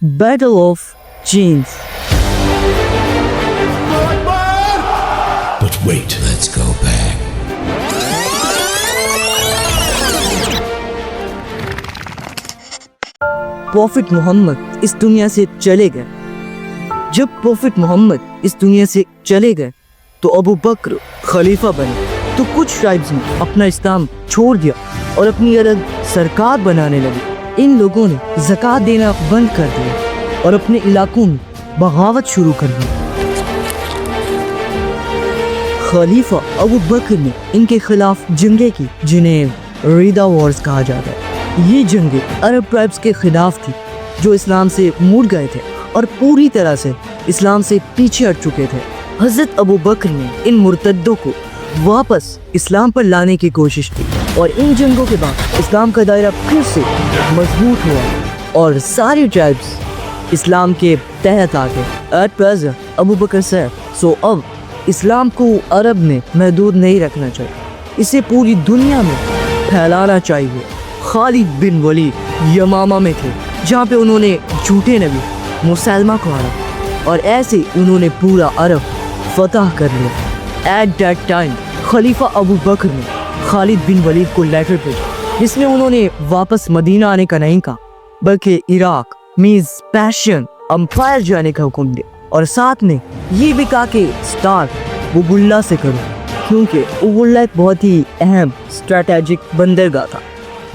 Battle of Jeans. But wait, let's go back. Prophet Muhammad इस दुनिया से चले गए। जब प्रॉफिट मोहम्मद इस दुनिया से चले गए तो अबू बकर खलीफा बने। तो कुछ ट्राइब्स ने अपना इस्लाम छोड़ दिया और अपनी अलग सरकार बनाने लगे। इन लोगों ने ज़कात देना बंद कर दिया और अपने इलाकों में बगावत शुरू कर दी। खलीफा अबू बकर ने इनके खिलाफ जंगें की, जिन्हें रीदा वॉर्स कहा जाता है। ये जंगें अरब ट्राइब्स के खिलाफ थी जो इस्लाम से मुड़ गए थे और पूरी तरह से इस्लाम से पीछे हट चुके थे। हज़रत अबू बकर ने इन मुर्तद्दों को वापस इस्लाम पर लाने की कोशिश की और इन जंगों के बाद इस्लाम का दायरा फिर से मजबूत हुआ और सारी ट्राइब्स इस्लाम के तहत आ गए। At present Abu Bakr said, so अब इस्लाम को अरब में महदूद नहीं रखना चाहिए, इसे पूरी दुनिया में फैलाना चाहिए। खालिद बिन वलीद यमामा में थे जहाँ पे उन्होंने झूठे नबी मुसलमा को हराया और ऐसे उन्होंने पूरा अरब फतह कर लिया। एट दैट टाइम खलीफा अबू बकर ने खालिद बिन वलीद को लेटर भेजा जिसमें उन्होंने वापस मदीना आने का नहीं कहा बल्कि इराक मीज़ पर्शियन अम्पायर जाने का हुक्म दिया और साथ में ये भी कहा कि स्टार्ट उबुल्ला से करो, क्योंकि उबुल्ला एक बहुत ही अहम स्ट्रैटेजिक बंदरगाह था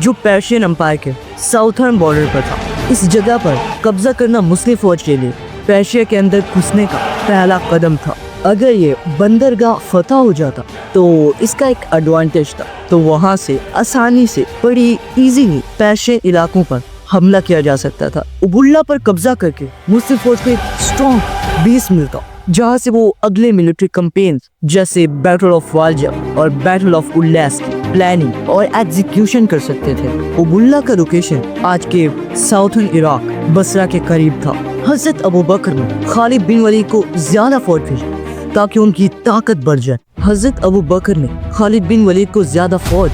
जो पर्शियन अम्पायर के साउथर्न बॉर्डर पर था। इस जगह पर कब्जा करना मुस्लिम फौज के लिए पर्शिया के अंदर घुसने का पहला कदम था। अगर ये बंदरगाह फतह हो जाता तो इसका एक एडवांटेज था, तो वहाँ से आसानी से बड़ी इजीली पर्शियन इलाकों पर हमला किया जा सकता था। उबुल्ला पर कब्जा करके मुस्लिम फौज को एक स्ट्रॉन्ग बेस मिलता जहाँ से वो अगले मिलिट्री कैंपेन जैसे बैटल ऑफ वालजा और बैटल ऑफ उल्लास की प्लानिंग और एग्जीक्यूशन कर सकते थे। उबुल्ला का लोकेशन आज के साउथर्न इराक बसरा के करीब था। हज़रत अबू बकर ने खालिद बिन वलीद को ज्यादा फौज भेजी ताकि उनकी ताकत बढ़ जाए। हज़रत अबू बकर ने खालिद बिन वलीद को ज्यादा फौज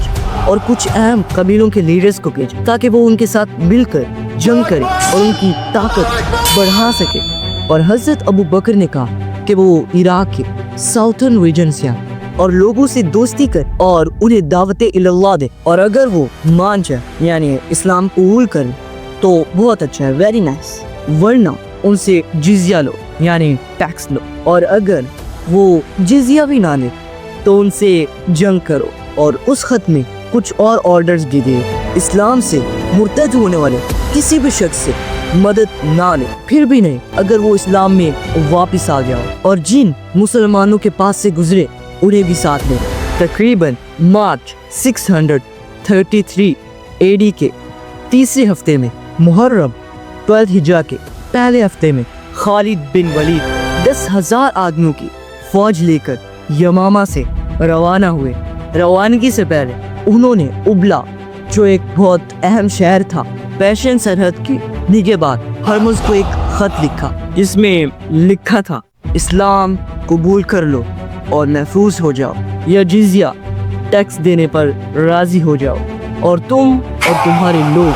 और कुछ अहम कबीलों के लीडर्स को भेजा ताकि वो उनके साथ मिलकर जंग करे और उनकी ताकत बढ़ा सके। और हज़रत अबू बकर ने कहा कि वो इराक के साउथर्न रीजन से आए और लोगों से दोस्ती कर और उन्हें दावत इल्लल्लाह दे, और अगर वो मान जाए यानी इस्लाम कबूल करे तो बहुत अच्छा है, वेरी नाइस, वरना उनसे जिजिया लो यानी टैक्स लो, और अगर वो जिजिया भी ना ले तो उनसे जंग करो। और उस खत में कुछ और ऑर्डर्स भी दिए, इस्लाम से मुर्तद होने वाले किसी भी शख्स से मदद ना ले, फिर भी नहीं अगर वो इस्लाम में वापस आ गया हो, और जिन मुसलमानों के पास से गुजरे उन्हें भी साथ ले। तकरीबन मार्च 633 AD के तीसरे हफ्ते में मुहर्रम 12 हिजरा के पहले हफ्ते में खालिद बिन वलीद 10,000 आदमियों की फौज लेकर यमामा से रवाना हुए। रवानगी से पहले उन्होंने उबला जो एक बहुत अहम शहर था पर्शियन सरहद की निगहबान हरमुज को एक खत लिखा जिसमें लिखा था, इस्लाम कबूल कर लो और महफूज हो जाओ, या जिजिया टैक्स देने पर राजी हो जाओ, और तुम और तुम्हारे लोग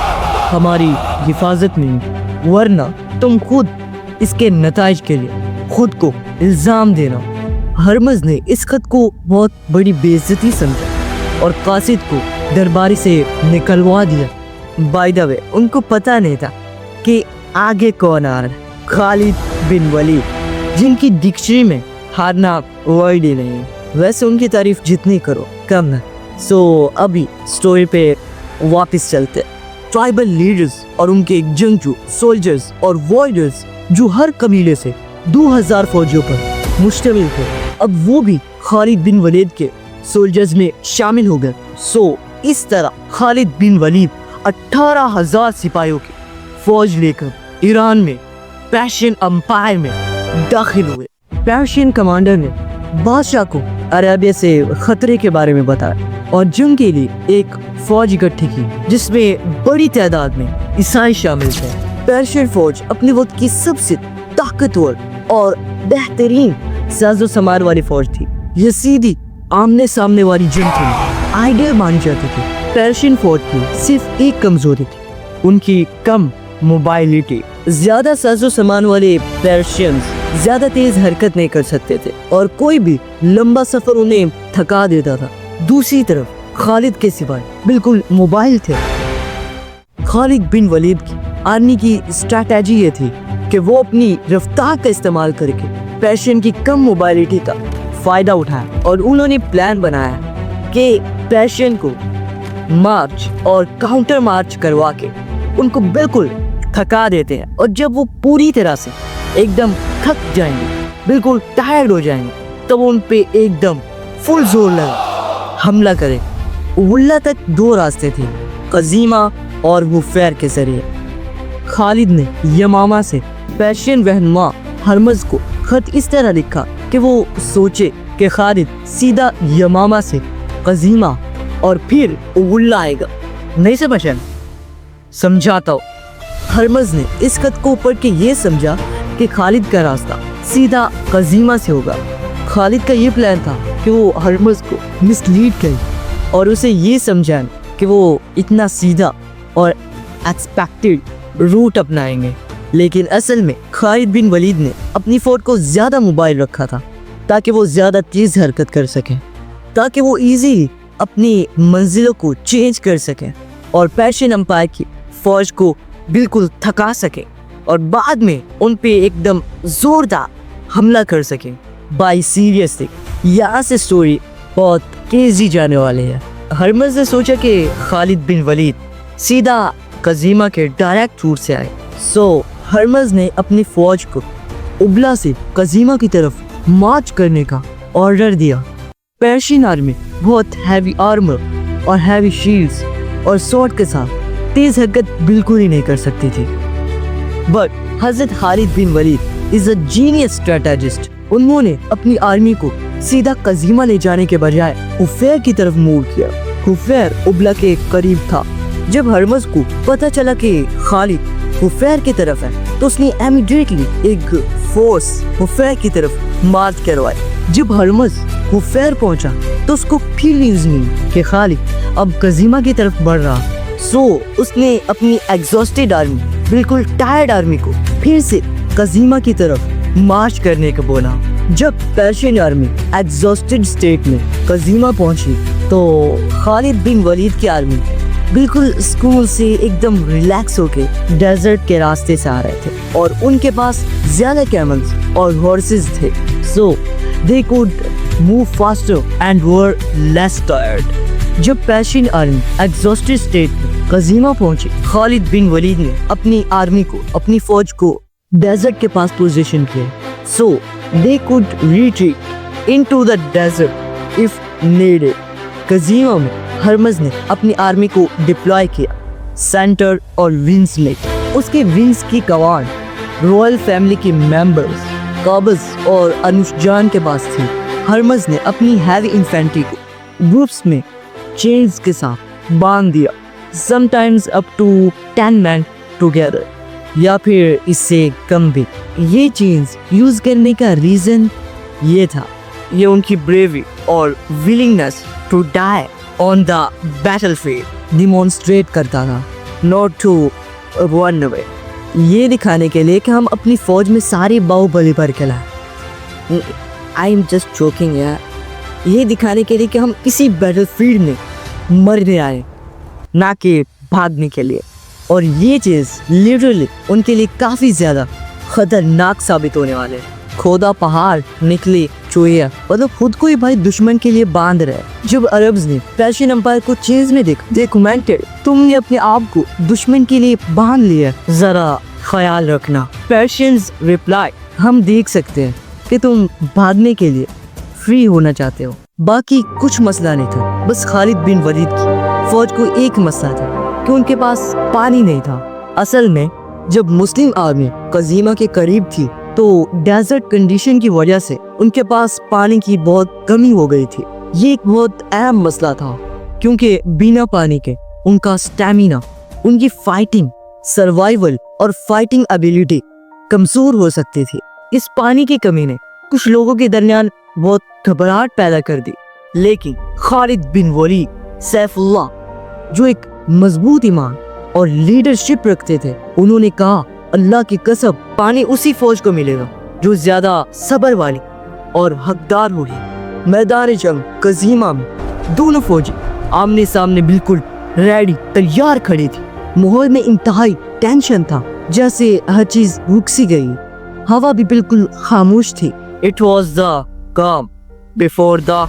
हमारी हिफाजत में हो, वरना तुम खुद इसके नताइज के लिए खुद को इल्ज़ाम देना। हरमज ने इस खत को बहुत बड़ी बेइज्जती समझा और कासिद को दरबारी से निकलवा दिया। बाय द वे उनको पता नहीं था कि आगे कौन आ रहा है, खालिद बिन वलीद, जिनकी डिक्शनरी में हारना वर्ड ही नहीं है। वैसे उनकी तारीफ जितनी करो कम है। सो अभी स्टोरी पे वापस चलते। ट्राइबल लीडर्स और उनके जंगजू सोल्जर्स और वॉरियर्स जो हर कबीले से 2000 फौजियों पर मुश्तमिल थे, अब वो भी खालिद बिन वलीद के सोल्जर्स में शामिल हो गए। सो इस तरह खालिद बिन वलीद 18,000 सिपाहियों की फौज लेकर ईरान में पर्शियन अम्पायर में दाखिल हुए। पर्शियन कमांडर ने बादशाह को अरेबिया से खतरे के बारे में बताया और जंग के लिए एक फौज इकट्ठी की जिसमें बड़ी तादाद में ईसाई शामिल थे। पर्शियन फौज अपने वक्त की सबसे ताकतवर और बेहतरीन साजो समार वाली फौज थी। ये सीधी आमने सामने वाली जंग थी आइडियल मानी जाती थी। पर्शियन फौज की सिर्फ एक कमजोरी थी, उनकी कम मोबाइलिटी। زیادہ ساز و سامان والے پیرشینز زیادہ تیز حرکت نہیں کر سکتے تھے اور کوئی بھی لمبا سفر انہیں تھکا دیتا تھا۔ دوسری طرف خالد کے سوائے بالکل موبائل تھے۔ خالد بن ولید کی آرمی کی اسٹریٹجی یہ تھی کہ وہ اپنی رفتار کا استعمال کر کے پیرشین کی کم موبائلٹی کا فائدہ اٹھایا اور انہوں نے پلان بنایا کہ پیرشین کو مارچ اور کاؤنٹر مارچ کروا کے ان کو بالکل تھکا دیتے ہیں، اور جب وہ پوری طرح سے ایک دم تھک جائیں گے، بالکل ٹائرڈ ہو جائیں گے، تب ان پہ ایک دم فل زور لگا حملہ کرے۔ غلہ تک دو راستے تھے، قزیمہ اور غفیر کے ذریعے۔ خالد نے یمامہ سے پیرشین رہنما ہرمز کو خط اس طرح لکھا کہ وہ سوچے کہ خالد سیدھا یمامہ سے قزیمہ اور پھر غلہ آئے گا۔ نہیں سمجھا؟ سمجھاتا ہوں۔ ہرمز نے اس خط کو پڑھ کے یہ سمجھا کہ خالد کا راستہ سیدھا قزیمہ سے ہوگا۔ خالد کا یہ پلان تھا کہ وہ ہرمز کو مسلیڈ کرے اور اسے یہ سمجھائیں کہ وہ اتنا سیدھا اور ایکسپیکٹڈ روٹ اپنائیں گے، لیکن اصل میں خالد بن ولید نے اپنی فوج کو زیادہ موبائل رکھا تھا تاکہ وہ زیادہ تیز حرکت کر سکیں، تاکہ وہ ایزیلی اپنی منزلوں کو چینج کر سکیں اور پیرشین امپائر کی فوج کو بالکل تھکا سکیں اور بعد میں ان پہ ایک دم زوردار حملہ کر سکیں۔ بائی سیریسلی یہاں سے سٹوری بہت تیزی جانے والے ہیں۔ ہرمز نے سوچا کہ خالد بن ولید سیدھا قزیمہ کے ڈائریکٹ روٹ سے آئے، سو ہرمز نے اپنی فوج کو ابلا سے قزیمہ کی طرف مارچ کرنے کا آرڈر دیا۔ پیرشین آرمی بہت ہیوی آرمر اور ہیوی شیلڈز اور سورڈ کے ساتھ تیز حرکت بالکل ہی نہیں کر سکتی تھی، بٹ حضرت خالد بن ولید از اے جینیس اسٹریٹجسٹ۔ انہوں نے اپنی آرمی کو سیدھا قزیمہ لے جانے کے بجائے غفیر کی طرف موو کیا۔ غفیر ابلا کے قریب تھا۔ جب ہرمز کو پتہ چلا کہ خالد غفیر کی طرف ہے تو اس نے امیڈیٹلی ایک فورس غفیر کی طرف مارچ کروائی۔ جب ہرمز غفیر پہنچا تو اس کو پھر نیوز ملی کہ خالد اب قزیمہ کی طرف بڑھ رہا، سو اس نے اپنی ایگزاسٹڈ آرمی، بالکل ٹائرڈ آرمی کو پھر سے قزیمہ کی طرف مارچ کرنے کو بولا۔ جب پیرشین آرمی ایگزاسٹڈ سٹیٹ میں قزیمہ پہنچی تو خالد بن ولید کی آرمی بالکل سکون سے ایک دم ریلیکس ہو کے ڈیزرٹ کے راستے سے آ رہے تھے اور ان کے پاس زیادہ کیملز اور ہارسز تھے، سو they could move faster and were less tired۔ جب پیرشین آرمی ایگزاسٹڈ سٹیٹ میں قزیمہ پہنچی، خالد بن ولید نے اپنی آرمی کو، اپنی فوج کو ڈیزرٹ کے پاس پوزیشن کیا، so they could retreat into the desert if needed۔ قزیمہ میں ہرمز نے اپنی آرمی کو ڈپلوائے کیا سینٹر اور ونگز میں۔ اس کے ونگز کی کمانڈ رائل فیملی کے ممبرز قابض اور انوش جان کے پاس تھی۔ ہرمز نے اپنی ہیوی انفینٹری کو گروپس میں چینز کے ساتھ باندھ دیا، sometimes up to 10 men together یا پھر اس سے کم بھی۔ یہ چینز یوز کرنے کا ریزن یہ تھا، یہ ان کی بریوری اور willingness to die on the battlefield demonstrate کرتا تھا، ناٹ ٹو رن اوے۔ یہ دکھانے کے لیے کہ ہم اپنی فوج میں ساری باہوبلی بھر کے لائیں۔ آئی ایم جسٹ جوکنگ یار۔ یہ دکھانے کے لیے کہ ہم کسی بیٹل فیلڈ میں مرنے آئے، نہ کہ بھاگنے کے لیے، اور یہ چیز لٹرلی ان کے لیے کافی زیادہ خطرناک ثابت ہونے والے ہیں۔ کھودا پہاڑ نکلے چویا، مطلب خود کو ہی بھائی دشمن کے لیے باندھ رہے۔ جب عربز نے پیرشین امپائر کو چیز میں دے کمنٹڈ، تم نے اپنے آپ کو دشمن کے لیے باندھ لیا، ذرا خیال رکھنا۔ پیرشینز ریپلائی، ہم دیکھ سکتے ہیں کہ تم بھاگنے کے لیے فری ہونا چاہتے ہو۔ باقی کچھ مسئلہ نہیں تھا، بس خالد بن ولید کی فوج کو ایک مسئلہ تھا کہ ان کے پاس پانی نہیں تھا۔ اصل میں جب مسلم آرمی قزیمہ کے قریب تھی تو ڈیزرٹ کنڈیشن کی وجہ سے ان کے پاس پانی کی بہت کمی ہو گئی تھی۔ یہ ایک بہت اہم مسئلہ تھا کیونکہ بنا پانی کے ان کا سٹیمینا، ان کی فائٹنگ، سروائیول اور فائٹنگ ایبیلٹی کمزور ہو سکتی تھی۔ اس پانی کی کمی نے کچھ لوگوں کے درمیان بہت گھبراہٹ پیدا کر دی، لیکن خالد بن ولید سیف اللہ جو ایک مضبوط ایمان اور لیڈرشپ رکھتے تھے، انہوں نے کہا अल्लाह की कसम पानी उसी फौज को मिलेगा जो ज्यादा सब्र वाली और हकदार होगी। मैदान जंग कजीमा में दोनों फौजी आमने सामने बिल्कुल रेडी तैयार खड़ी थी। माहौल में इंतहाई टेंशन था, जैसे हर चीज रुक सी गई। हवा भी बिल्कुल खामोश थी। इट वॉज द काम बिफोर द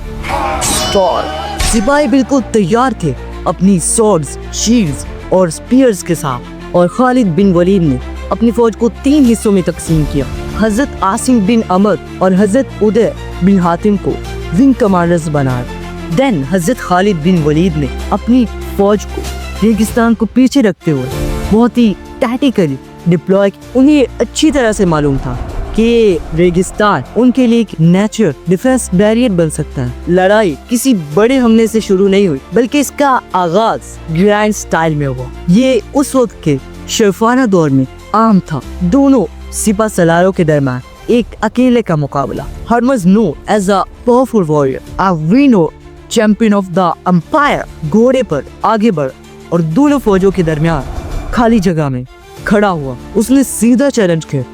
स्टॉर्म। सिपाही बिल्कुल तैयार थे अपनी सॉर्ड्स, शील्ड्स और स्पीयर्स के साथ। और खालिद बिन वलीद ने अपनी फौज को 3 हिस्सों में तकसीम किया। हजरत आसिम बिन अमर और हजरत उदय बिन हातिम को विंग कमांडर्स बनाया। देन हजरत खालिद बिन वलीद ने अपनी फौज को रेगिस्तान को पीछे रखते हुए बहुत ही टैक्टिकली डिप्लॉय। उन्हें अच्छी तरह से मालूम था कि रेगिस्तान उनके लिए एक नेचुरल डिफेंस बैरियर बन सकता है। लड़ाई किसी बड़े हमले से शुरू नहीं हुई, बल्कि इसका आगाज ग्रैंड स्टाइल में हुआ। ये उस वक्त के शर्फाना दौर में आम था। दोनों सिपा सलारों के दरमियान एक अकेले का मुकाबला। Hormuz known as a powerful warrior, a winner champion of the empire, घोड़े पर आगे बढ़ और दोनों फौजों के दरमियान खाली जगह में खड़ा हुआ। उसने सीधा चैलेंज किया,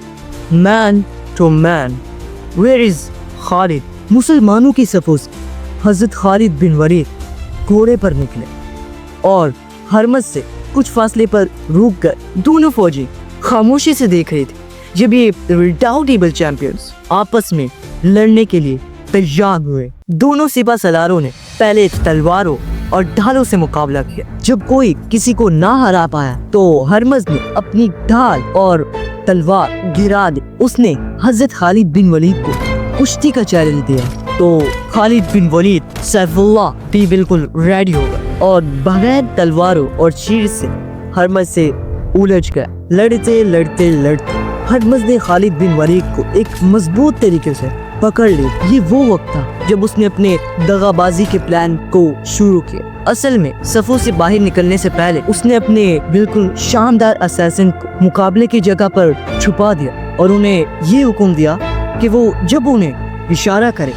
man to man, where is Khalid. मुसलमानों की सफों से हजरत खालिद बिन वलीद घोड़े पर निकले और हरमज से कुछ फासले पर रुक कर दोनों फौजी खामोशी से देख रहे थे जब ये रिडाउटेबल चैंपियंस आपस में लड़ने के लिए तैयार हुए। दोनों सिपा सलारों ने पहले तलवारों और ढालों से मुकाबला किया। जब कोई किसी को ना हरा पाया तो हरमज ने अपनी ढाल और तलवार गिरा दी। उसने हजरत खालिद बिन वलीद को कुश्ती का चैलेंज दिया तो खालिद बिन वलीद सैफुल्लाह भी बिल्कुल रेडी हो गए और बगैर तलवारों और चीर से हरमज से उलझ गए। लड़ते लड़ते लड़ते हरमज ने खालिद बिन वलीद को एक मजबूत तरीके से पकड़ ली। ये वो वक्त था जब उसने अपने दगाबाजी के प्लान को शुरू किया। असल में सफों से बाहर निकलने से पहले उसने अपने बिल्कुल शानदार असैसिन को मुकाबले की जगह पर छुपा दिया और उन्हें ये हुक्म दिया कि वो जब उन्हें इशारा करे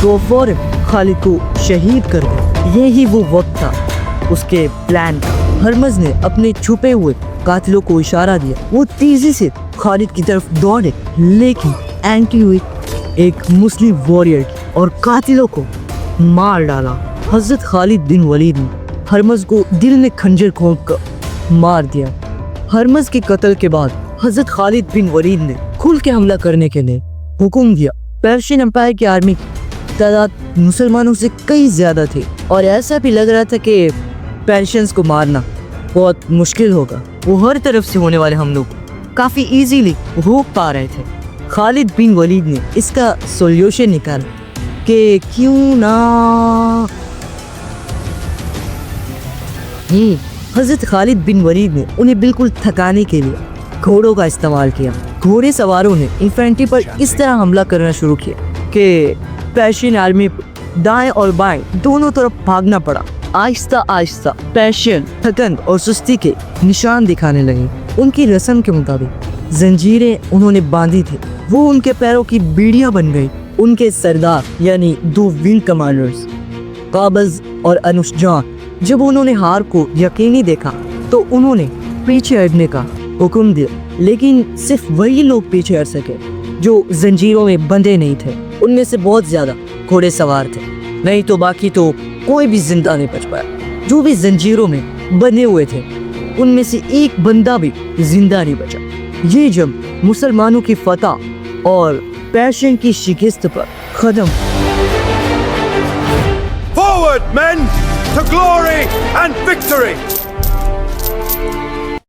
तो फौरन खालिद को शहीद कर दे। यही वो वक्त था उसके प्लान का। हरमज ने अपने छुपे हुए कातिलों को इशारा दिया। वो तेजी से खालिद की तरफ दौड़े, लेकिन एंट्री हुई एक मुस्लिम वॉरियर की और कातिलों को मार डाला। हजरत खालिद बिन वलीद ने हरमज को दिल में खंजर घोंप कर मार दिया। हरमज के कत्ल के बाद हजरत खालिद बिन वलीद ने खुल के हमला करने के लिए हुक्म दिया। पर्शियन एम्पायर की आर्मी की तादाद मुसलमानों से कई ज्यादा थी और ऐसा भी लग रहा था कि पर्शियंस को मारना बहुत मुश्किल होगा। वो हर तरफ से होने वाले हमलों को काफी इजीली रोक पा रहे थे। खालिद बिन वलीद ने इसका सॉल्यूशन निकाला कि क्यों ना हजरत खालिद बिन वलीद ने उन्हें बिल्कुल थकाने के लिए घोड़ों का इस्तेमाल किया। घोड़े सवारों ने इन्फेंट्री पर इस तरह हमला करना शुरू किया कि पर्शियन आर्मी दाएं और बाएं दोनों तरफ भागना पड़ा। आहिस्ता आहिस्ता पर्शियन थकन और सुस्ती के निशान दिखाने लगे। उनकी रस्म के मुताबिक जंजीरें उन्होंने बांधी थी, वो उनके पैरों की बीड़ियां बन गई। उनके सरदार यानी 2 विंग कमांडर्स काबज और अनुशजान जब उन्होंने हार को यकीनी देखा तो उन्होंने पीछे हटने का हुक्म दिया, लेकिन सिर्फ वही लोग पीछे हट सके जो जंजीरों में बंधे नहीं थे। उनमें से बहुत ज्यादा घोड़े सवार थे, नहीं तो बाकी तो कोई भी जिंदा नहीं बच पाया। जो भी जंजीरों में बंधे हुए थे उनमें से एक बंदा भी जिंदा नहीं बचा। ये जंग मुसलमानों की फतह और पर्शियन की शिकस्त पर खत्म। Forward, men, to glory and victory!